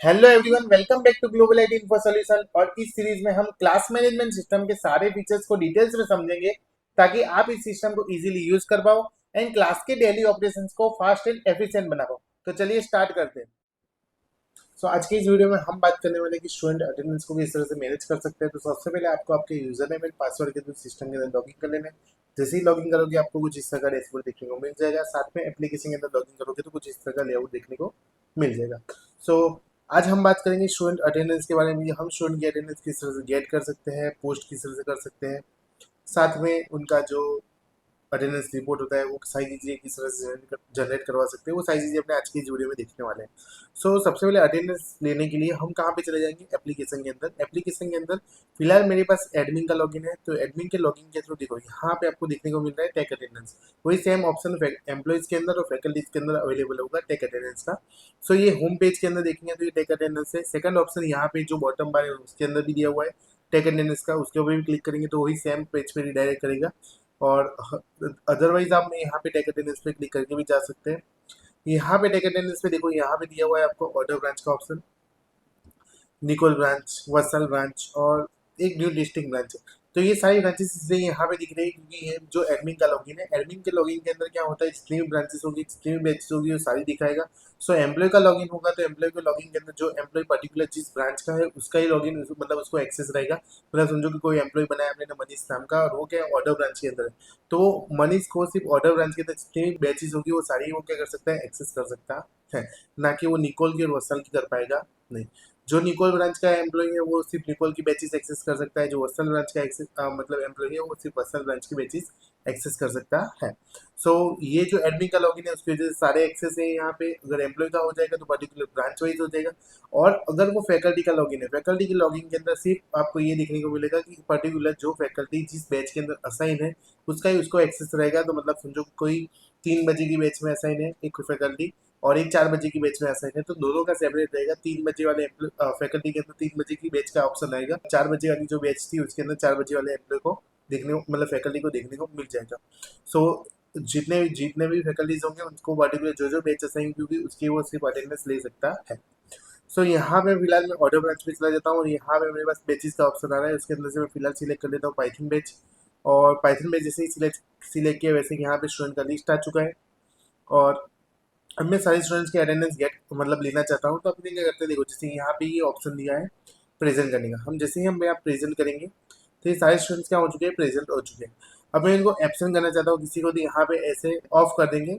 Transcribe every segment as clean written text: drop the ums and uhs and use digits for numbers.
Hello everyone, welcome back to global IT info solution. और इस series में हम क्लास मैनेजमेंट सिस्टम के सारे फीचर्स को डिटेल्स में समझेंगे ताकि आप इस सिस्टम को इजीली यूज कर पाओ एंड क्लास के डेली ऑपरेशंस को फास्ट एंड एफिशिएंट बना पाओ। तो चलिए स्टार्ट करते हैं। आज की इस वीडियो में हम बात करने वाले कि स्टूडेंट अटेंडेंस को किस तरह से मैनेज कर सकते हैं। तो सबसे पहले आपको आपके यूजर नेम एंड पासवर्ड के थ्रू सिस्टम के अंदर लॉगिन कर लेना है। जैसे ही लॉगिन करोगे आपको कुछ इस तरह का डैशबोर्ड देखने को मिल जाएगा। साथ में एप्लीकेशन के अंदर लॉगिन करोगे तो कुछ इस तरह का लेआउट देखने को मिल जाएगा। सो आज हम बात करेंगे स्टूडेंट अटेंडेंस के बारे में। हम स्टूडेंट की अटेंडेंस किस तरह से गेट कर सकते हैं, पोस्ट किस तरह से कर सकते हैं, साथ में उनका जो अटेंडेंस रिपोर्ट होता है वो सारी चीज़ें किस तरह से जनरेट करवा सकते हैं, वो सारी चीज़ें अपने आज की इस वीडियो में देखने वाले हैं। सबसे पहले अटेंडेंस लेने के लिए हम कहाँ पे चले जाएंगे, एप्लीकेशन के अंदर। एप्लीकेशन के अंदर फिलहाल मेरे पास एडमिन का लॉगिन है, तो एडमिन के लॉगिन के थ्रू देखो यहाँ पे आपको देखने को मिल रहा है टेक अटेंडेंस। वही सेम ऑप्शन एम्प्लॉइज के अंदर और फैकल्टीज के अंदर अवेलेबल होगा टेक अटेंडेंस का। ये होम पेज के अंदर देखेंगे तो ये टेक अटेंडेंस है। सेकंड ऑप्शन यहाँ पे जो बॉटम बार है उसके अंदर भी दिया हुआ है टेक अटेंडेंस का, उसके ऊपर भी क्लिक करेंगे तो वही सेम पेज पे रिडायरेक्ट करेगा। और अदरवाइज आप यहाँ पे टेक अटेंडेंस पे क्लिक करके भी जा सकते हैं। यहाँ पे टेक अटेंडेंस पे देखो यहाँ पे दिया हुआ है आपको ऑर्डर ब्रांच का ऑप्शन, निकोल ब्रांच, वत्सल ब्रांच और एक न्यू डिस्ट्रिक्ट ब्रांच है। तो ये सारी ब्रांचेस इसलिए यहाँ पे दिख रही है क्योंकि ये जो एडमिन का लॉगिन है, एडमिन के लॉगिन के अंदर क्या होता है, जितनी भी ब्रांचेस होगी, जितनी भी बैचेस होगी वो सारी दिखाएगा। एम्प्लॉय का लॉगिन होगा तो एम्प्लॉय के लॉगिन के अंदर जो एम्प्लॉय पर्टिकुलर जिस ब्रांच का है उसका ही लॉगिन, मतलब उसको एक्सेस रहेगा। मतलब समझो कि कोई एम्प्लॉय बनाया हमने ना मनीष नाम का, और वो क्या ऑर्डर ब्रांच के अंदर है, तो मनीष को सिर्फ ऑर्डर ब्रांच के अंदर जितनी भी बैचेस होगी वो सारी वो क्या कर सकता है, एक्सेस कर सकता है। ना कि वो निकोल की और वत्सल की कर पाएगा, नहीं। जो निकोल ब्रांच का एम्प्लॉय है वो सिर्फ निकोल की बैचेस एक्सेस कर सकता है। जो वत्सल ब्रांच का मतलब एम्प्लॉय है वो सिर्फ वत्सल ब्रांच की बैचेस एक्सेस कर सकता है। ये जो एडमिन का लॉगिन है उसकी वजह से सारे एक्सेस है यहाँ पे। अगर एम्प्लॉय का हो जाएगा तो पर्टिकुलर ब्रांच वाइज हो जाएगा। और अगर वो फैकल्टी का लॉगिन है, फैकल्टी के लॉगिन के अंदर सिर्फ आपको ये देखने को मिलेगा कि पर्टिकुलर जो फैकल्टी जिस बैच के अंदर असाइन है उसका ही उसको एक्सेस रहेगा। तो मतलब समझो कोई 3 बजे की बैच में असाइन है एक फैकल्टी और एक 4 बजे की बैच में असाइन है, तो दोनों का सेपरेट रहेगा। 3 बजे वाले फैकल्टी के अंदर 3 बजे की बैच का ऑप्शन आएगा, 4 बजे वाली जो बैच थी उसके अंदर 4 बजे वाले एम्प्लॉय को देखने को, मतलब फैकल्टी को देखने को मिल जाएगा। जितने जितने भी फैकल्टीज होंगे उनको पर्टिकुलर जो जो बैच असाइन होगी उसकी वो सिर्फ अटेंडेंस ले सकता है। यहाँ पे फिलहाल मैं ऑर्डर ब्रांच पे चला जाता हूँ और यहाँ पे मेरे पास बैचेस का ऑप्शन आ रहा है। उसके अंदर से मैं फिलहाल सिलेक्ट कर लेता हूँ पाइथन बैच। और पाइथन बैच जैसे ही सिलेक्ट किया वैसे यहाँ पे स्टूडेंट का लिस्ट आ चुका है। और अब मैं सारे स्टूडेंट्स की अटेंडेंस गेट मतलब लेना चाहता हूँ, तो अपने क्या करते हैं, देखो जैसे यहाँ पे ये ऑप्शन दिया है प्रेजेंट करने का। हम जैसे ही हम यहाँ प्रेजेंट करेंगे तो ये सारे स्टूडेंट्स क्या हो चुके हैं, प्रेजेंट हो चुके हैं। अब मैं इनको एब्सेंट करना चाहता हूँ किसी को, तो यहाँ पे ऐसे ऑफ कर देंगे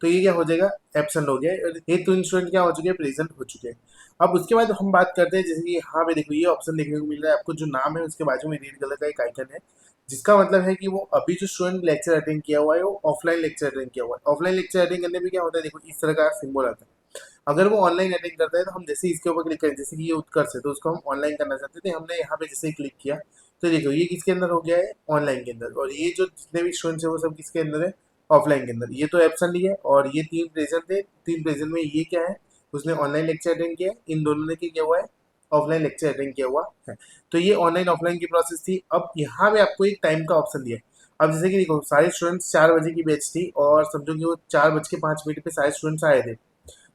तो ये क्या हो जाएगा, एब्सेंट हो गया। और ये 3 स्टूडेंट क्या हो चुके हैं, प्रेजेंट हो चुके हैं। अब उसके बाद हम बात करते हैं, जैसे कि यहाँ पे देखो ये ऑप्शन देखने को मिल रहा है आपको, जो नाम है उसके बाजू में रेड कलर का एक आइकन है, जिसका मतलब है कि वो अभी जो स्टूडेंट लेक्चर अटेंड किया हुआ है वो ऑफलाइन लेक्चर अटेंड किया हुआ है। ऑफलाइन लेक्चर अटेंड करने में क्या होता है, देखो इस तरह का सिंबल आता है। अगर वो ऑनलाइन अटेंड करता है तो हम जैसे इसके ऊपर क्लिक करें, जैसे कि ये उत्कर्ष है तो उसको हम ऑनलाइन करना चाहते थे, हमने यहाँ पे जैसे ही क्लिक किया तो देखो ये किसके अंदर हो गया है, ऑनलाइन के अंदर। और ये जो जितने भी स्टूडेंट्स है वो सब किसके अंदर है, ऑफलाइन के अंदर। ये तो एब्सेंट ही है और ये 3 प्रेजेंट थे। 3 प्रेजेंट में ये क्या है, उसने ऑनलाइन लेक्चर अटेंड किया है, इन दोनों ने क्या हुआ है, ऑफलाइन लेक्चर अटेंड किया हुआ है। तो ये ऑनलाइन ऑफलाइन की प्रोसेस थी। अब यहाँ पे आपको एक टाइम का ऑप्शन दिया है। अब जैसे कि देखो सारे स्टूडेंट्स 4 बजे की बैच थी और समझो कि वो 4:05 पे सारे स्टूडेंट्स आए थे।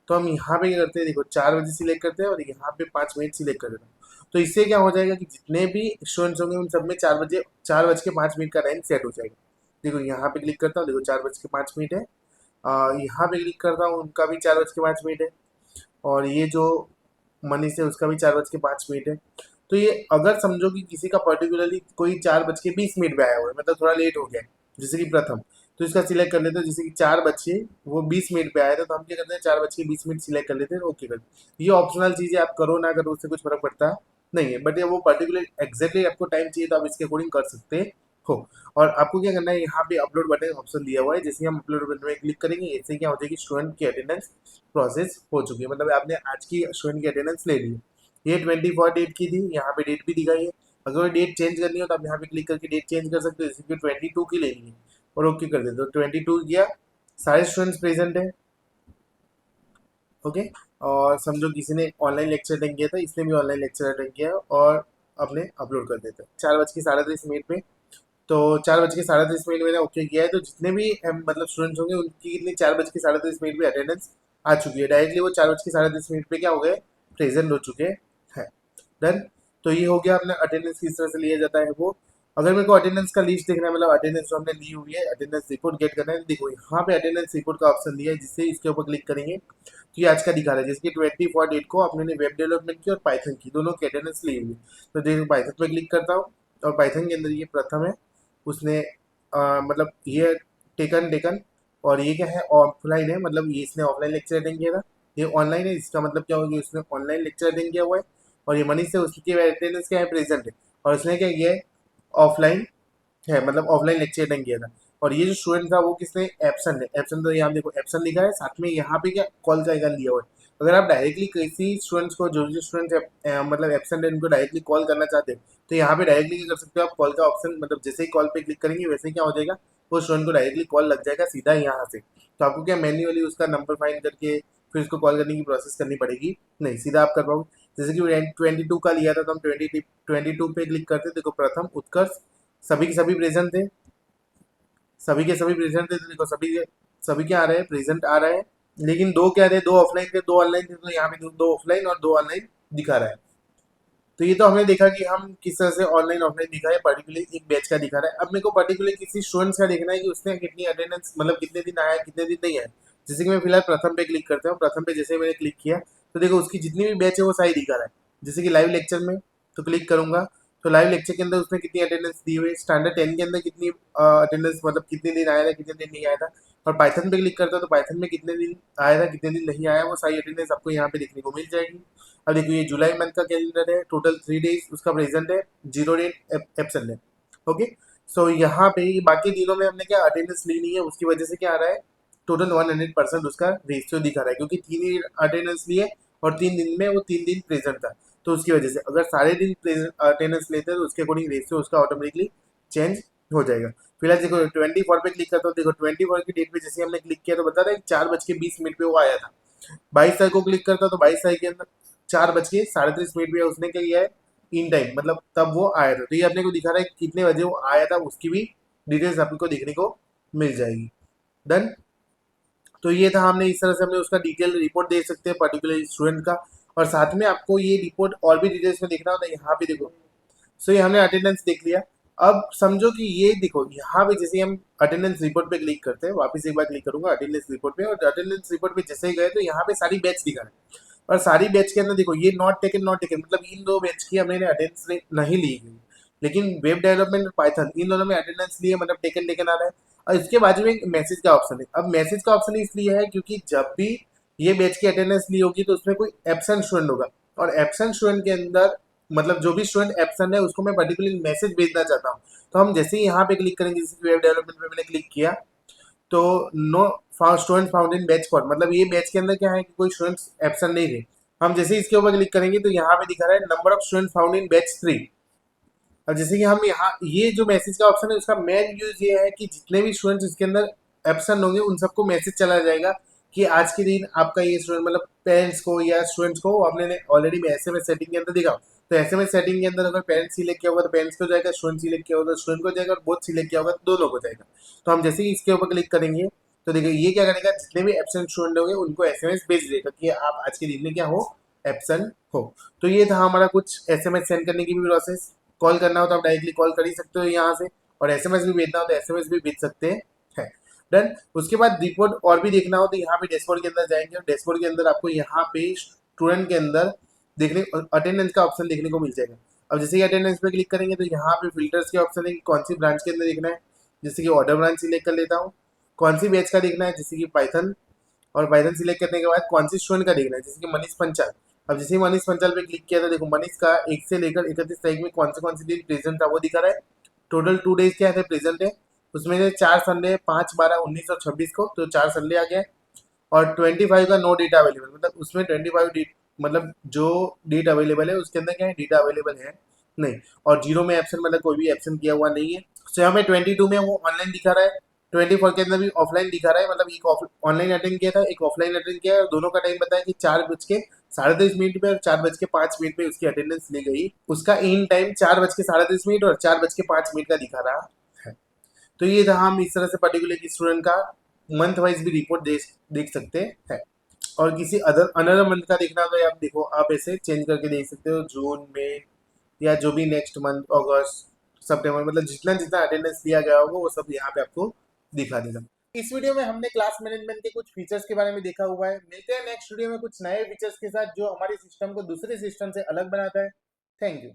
तो हम यहाँ पे क्या करते हैं, देखो 4 बजे सिलेक्ट करते हैं और यहाँ पे 5 मिनट सिलेक्ट कर देते हैं। तो इससे क्या हो जाएगा कि जितने भी स्टूडेंट्स होंगे उन सब में 4:05 का टाइम सेट हो जाएगा। देखो यहाँ पे क्लिक करता हूँ, देखो 4:05 है। यहाँ पे क्लिक करता हूँ, उनका भी 4:05 है। और ये जो मनीष है उसका भी 4:05 है। तो ये अगर समझो कि किसी का पर्टिकुलरली कोई 4:20 पे आया हुआ है, मतलब थोड़ा लेट हो गया है, जैसे कि प्रथम, तो इसका सिलेक्ट कर लेते हैं। जैसे कि 4:20 पे आया था तो हम क्या करते हैं, 4:20 सिलेक्ट कर लेते हैं, ओके कर लेते हैं। ये ऑप्शनल चीज़ है, आप करो ना करो उससे कुछ फर्क पड़ता नहीं है, बट ये वो पर्टिकुलर एग्जैक्टली आपको टाइम चाहिए तो आप इसके अकॉर्डिंग कर सकते हो। और आपको क्या करना है, यहाँ पे अपलोड बटन ऑप्शन दिया हुआ है, जैसे हम अपलोड बटन में क्लिक करेंगे इससे क्या हो जाएगी, स्टूडेंट की अटेंडेंस प्रोसेस हो चुकी है। मतलब आपने आज की स्टूडेंट की अटेंडेंस ले ली। ये 24 डेट की थी, यहाँ पे डेट भी दिखाई है। अगर डेट चेंज करनी हो तो आप यहाँ पे क्लिक करके डेट चेंज कर सकते हो, जैसे कि 22 की लेनी है और ओके कर देते हो। 22 किया, सारे स्टूडेंट्स प्रेजेंट है, ओके। और समझो किसी ने ऑनलाइन लेक्चर अटेंड किया था, इसने भी ऑनलाइन लेक्चर अटेंड किया और अपने अपलोड कर देते हैं 4:37 पे। तो 4:37 मैंने ओके किया है, तो जितने भी मतलब स्टूडेंट्स होंगे उनकी कितनी 4:37 पे अटेंडेंस आ चुकी है। डायरेक्टली वो 4:37 पे क्या हो गए, प्रेजेंट हो चुके हैं। डन। तो ये हो गया अपना अटेंडेंस किस तरह से लिया जाता है वो। अगर मेरे को अटेंडेंस का लिस्ट देखना है, मतलब अटेंडेंस जो हमने ली हुई है, अटेंडेंस रिपोर्ट गेट करना है, देखो यहाँ पे अटेंडेंस रिपोर्ट का ऑप्शन दिया है, जिससे इसके ऊपर क्लिक करेंगे तो ये आज का दिखा रहा है, जिसकी 24 डेट को आपने वेब डेवलपमेंट की और पाइथन की दोनों की अटेंडेंस ली हुई है। तो देखो पाइथन पे क्लिक करता हूँ और पाइथन के अंदर ये प्रथम है, उसने मतलब ये टेकन टेकन, और ये क्या है ऑफलाइन है, मतलब ये इसने ऑफलाइन लेक्चर अटेंड किया था। ये ऑनलाइन है, इसका मतलब क्या होगा, इसने ऑनलाइन लेक्चर अटेंड किया हुआ है। और ये मनीष है, उसकी अटेंडेंस क्या है, प्रेजेंट है। और उसने क्या किया है, ऑफलाइन है, मतलब ऑफलाइन लेक्चर अटेंड किया था। और ये जो स्टूडेंट था वो किसने, एब्सेंट है। एब्सेंट तो यहाँ देखो एब्सेंट लिखा है, साथ में यहाँ पे क्या कॉल का आइकन दिया हुआ है। अगर आप डायरेक्टली किसी स्टूडेंट्स को, जो स्टूडेंट मतलब एब्सेंट है, उनको डायरेक्टली कॉल करना चाहते हैं तो यहाँ पे डायरेक्टली क्या कर सकते हो आप, कॉल का ऑप्शन, मतलब जैसे ही कॉल पे क्लिक करेंगे वैसे ही क्या हो जाएगा, वो स्टूडेंट को डायरेक्टली कॉल लग जाएगा सीधा यहाँ से। तो आपको क्या मैन्युअली उसका नंबर फाइंड करके फिर उसको कॉल करने की प्रोसेस करनी पड़ेगी, नहीं सीधा आप कर पाओगे। जैसे कि 22 का लिया था तो हम 22 पे क्लिक करते, देखो प्रथम उत्कर्ष सभी के सभी प्रेजेंट थे, सभी के सभी प्रेजेंट थे, तो देखो सभी क्या आ रहे हैं, प्रेजेंट आ रहे हैं। लेकिन दो क्या थे, दो ऑफलाइन थे दो ऑनलाइन थे, तो यहाँ पे दो ऑफलाइन और दो ऑनलाइन दिखा रहा है। तो ये तो हमने देखा कि हम किस तरह से ऑनलाइन ऑफलाइन दिखा है, पर्टिकुलर एक बैच का दिखा रहा है। अब मेरे को पर्टिकुलर किसी स्टूडेंट्स का देखना है कि उसने कितनी अटेंडेंस, मतलब कितने दिन आया कितने दिन नहीं आया। जैसे कि मैं फिलहाल प्रथम पे क्लिक करता हूँ, प्रथम पे जैसे मैंने क्लिक किया तो देखो उसकी जितनी भी बैच है वो सारी दिखा रहा है। जैसे कि लाइव लेक्चर में तो क्लिक करूंगा तो लाइव लेक्चर के अंदर उसने कितनी अटेंडेंस दी हुई है, स्टैंडर्ड 10 के अंदर कितनी अटेंडेंस, मतलब कितने दिन आया था कितने दिन नहीं आया था। और पाइथन पे क्लिक करता तो पाइथन में कितने दिन आया था कितने दिन नहीं आया, वो सारी अटेंडेंस आपको यहाँ पे देखने को मिल जाएगी। अब देखो ये जुलाई मंथ का कैलेंडर है, टोटल 3 डेज उसका प्रेजेंट है, 0 डेट एब्सेंट है। ओके। सो यहाँ पे बाकी दिनों में हमने क्या अटेंडेंस ली नहीं है, उसकी वजह से क्या आ रहा है, टोटल 100% उसका रेशियो दिखा रहा है, क्योंकि 3 दिन अटेंडेंस लिए और 3 दिन में वो 3 दिन प्रेजेंट था। तो उसकी वजह से अगर सारे दिन अटेंडेंस लेते हैं तो उसके अकॉर्डिंग रेशियो उसका ऑटोमेटिकली चेंज हो जाएगा। फिलहाल देखो 24 पे क्लिक करता हूँ, देखो 24 की डेट पे जैसे हमने क्लिक किया तो बता रहा है 4:20 पे वो आया था। 22 तारीख को क्लिक करता तो 22 तारीख के अंदर 4:37 पे उसने क्या किया है, इन टाइम, मतलब तब वो आया था। तो ये अपने को दिखा रहा है कितने बजे वो आया था, उसकी भी डिटेल्स आपको देखने को मिल जाएगी। डन। तो ये था, हमने इस तरह से हमने उसका डिटेल रिपोर्ट देख सकते हैं पर्टिकुलर स्टूडेंट का। और साथ में आपको ये रिपोर्ट और भी डिटेल्स में देखना होता है, यहाँ पे देखो। सो ये हमने अटेंडेंस देख लिया। अब समझो कि ये देखो यहाँ पे जैसे हम अटेंडेंस रिपोर्ट पे क्लिक करते हैं, वापस एक बार क्लिक करूंगा अटेंडेंस रिपोर्ट पे, और अटेंडेंस रिपोर्ट पे जैसे ही गए तो यहाँ पे सारी बैच दिखा रहे हैं। और सारी बैच के अंदर देखो ये नॉट टेकन, मतलब इन दो बैच की हमने अटेंडेंस नहीं ली गई। लेकिन वेब डेवलपमेंट और पाइथन इन दोनों में अटेंडेंस लिए, मतलब टेकन टेकन आ रहा है। और इसके बाजू में एक मैसेज का ऑप्शन है। अब मैसेज का ऑप्शन इसलिए है क्योंकि जब भी ये बैच की अटेंडेंस ली होगी तो उसमें कोई एब्सेंट स्टूडेंट होगा, और एब्सेंट स्टूडेंट के अंदर, मतलब जो भी स्टूडेंट एब्सेंट है उसको मैं पर्टिकुलर मैसेज भेजना चाहता हूँ। तो हम जैसे ही यहाँ पे क्लिक करेंगे, जैसे वेब डेवलपमेंट पे मैंने क्लिक किया तो no student found in batch for, मतलब ये बैच के अंदर क्या है कि कोई स्टूडेंट्स एब्सेंट नहीं थे। हम जैसे ही इसके ऊपर क्लिक करेंगे तो यहाँ पे दिखा रहा है number of student found in batch 3। अब जैसे कि हम यहाँ ये जो मैसेज का ऑप्शन है उसका मेन यूज ये है कि जितने भी स्टूडेंट्स इसके अंदर एब्सेंट होंगे उन सबको मैसेज चला जाएगा कि आज के दिन आपका ये स्टूडेंट, मतलब पेरेंट्स को या स्टूडेंट्स को आपने ऑलरेडी एसएमएस सेटिंग के अंदर दिखा। तो एसएमएस सेटिंग के अंदर अगर पेरेंट्स सिलेक्ट किया होगा तो पेरेंट्स को जाएगा, स्टूडेंट सिलेक्ट किया होगा तो स्टूडेंट को जाएगा, और बोथ सिलेक्ट किया होगा तो दोनों को जाएगा। तो हम जैसे ही इसके ऊपर क्लिक करेंगे तो देखिए ये क्या करेगा, जितने भी एब्सेंट स्टूडेंट होंगे उनको एसएमएस भेज देगा कि आप आज के दिन में क्या हो, एब्सेंट हो। तो ये था हमारा कुछ एसएमएस सेंड करने की भी प्रोसेस। कॉल करना हो तो आप डायरेक्टली कॉल कर ही सकते हो यहाँ से, और एसएमएस भी भेजना हो तो एसएमएस भी भेज सकते हैं। डन। उसके बाद रिपोर्ट और भी देखना हो तो यहाँ पे डैशबोर्ड के अंदर जाएंगे, और डैशबोर्ड के अंदर आपको यहाँ पे स्टूडेंट के अंदर देखने अटेंडेंस का ऑप्शन देखने को मिल जाएगा। अब जैसे ही अटेंडेंस पे क्लिक करेंगे तो यहाँ पे फिल्टर्स के ऑप्शन है कि कौन सी ब्रांच के अंदर देखना है। जैसे कि ऑर्डर ब्रांच सिलेक्ट कर लेता हूँ। कौन सी बैच का देखना है, जैसे कि पाइथन, और पाइथन सिलेक्ट करने के बाद कौन सी स्टूडेंट का देखना है, जैसे कि मनीष पंचाल। अब जैसे ही मनीष पंचाल पे क्लिक किया तो देखो मनीष का 1 से लेकर 31 तारीख में कौन से दिन प्रेजेंट था वो दिखा रहा है। टोटल 2 डेज क्या है, प्रेजेंट है। उसमें से 4 संडे, 5, 12, 19 और 26 को, तो 4 संडे आ गया है। और 25 का नो डेटा अवेलेबल, मतलब उसमें 25 डेट, मतलब जो डेट अवेलेबल है उसके अंदर क्या है, डेटा अवेलेबल है नहीं। और 0 में एब्सेंट, मतलब कोई भी एब्सेंट किया हुआ नहीं है। तो हमें 22 में वो ऑनलाइन दिखा रहा है, 24 के अंदर भी ऑफलाइन दिखा रहा है, मतलब एक ऑनलाइन अटेंड किया था एक ऑफलाइन अटेंड किया है, और दोनों का टाइम बताया कि 4:30 पे और 4:05 पे उसकी अटेंडेंस ली गई। उसका इन टाइम 4:30 और 4:05 का दिखा रहा है। तो ये था, हम इस तरह से पर्टिकुलर स्टूडेंट का मंथ वाइज भी रिपोर्ट देख सकते हैं। और किसी अदर अनदर मंथ का देखना तो आप देखो, आप ऐसे चेंज करके देख सकते हो, जून में या जो भी नेक्स्ट मंथ, अगस्त, सितंबर, मतलब जितना जितना अटेंडेंस दिया गया होगा वो सब यहाँ पे आपको दिखा देगा। इस वीडियो में हमने क्लास मैनेजमेंट के कुछ फीचर्स के बारे में देखा हुआ है। मिलते हैं नेक्स्ट वीडियो में कुछ नए फीचर्स के साथ जो हमारे सिस्टम को दूसरे सिस्टम से अलग बनाता है। Thank you.